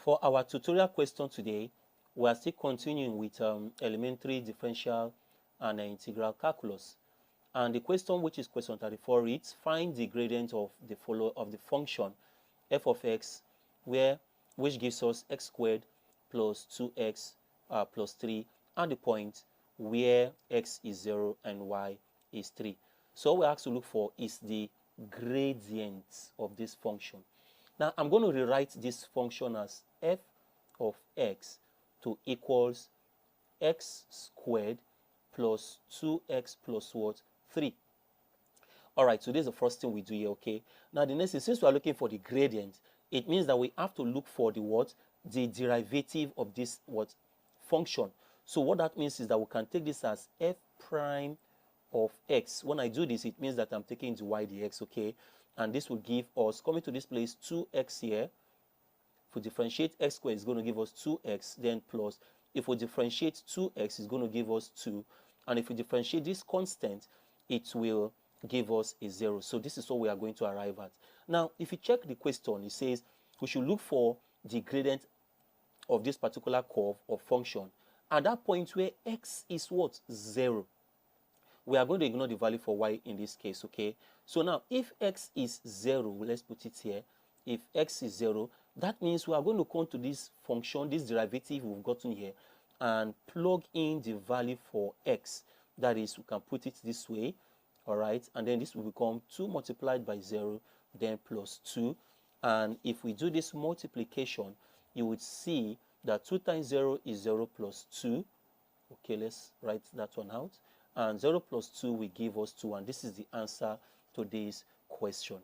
For our tutorial question today, we are still continuing with elementary differential and integral calculus. And the question, which is question 34, reads: find the gradient of the function f of x, which gives us x squared plus 2x plus 3, and the point where x is 0 and y is 3. So what we have to look for is the gradient of this function. Now I'm going to rewrite this function as f of x to equals x squared plus 2x plus what? 3. Alright, so this is the first thing we do here, okay? Now the next is, since we are looking for the gradient, it means that we have to look for the what? The derivative of this what? Function. So what that means is that we can take this as f prime of x. When I do this, it means that I'm taking the y dx, okay? And this will give us, coming to this place, 2x here. If we differentiate x squared, it's going to give us 2x, then plus. If we differentiate 2x, it's going to give us 2. And if we differentiate this constant, it will give us a 0. So this is what we are going to arrive at. Now, if you check the question, it says we should look for the gradient of this particular curve or function at that point where x is what? 0. We are going to ignore the value for y in this case, okay? So now, if x is 0, let's put it here. If x is 0, that means we are going to come to this function, this derivative we've gotten here, and plug in the value for x. That is, we can put it this way, all right? And then this will become 2 multiplied by 0, then plus 2. And if we do this multiplication, you would see that 2 times 0 is 0 plus 2. Okay, let's write that one out. And 0 plus 2 will give us 2, and this is the answer to this question.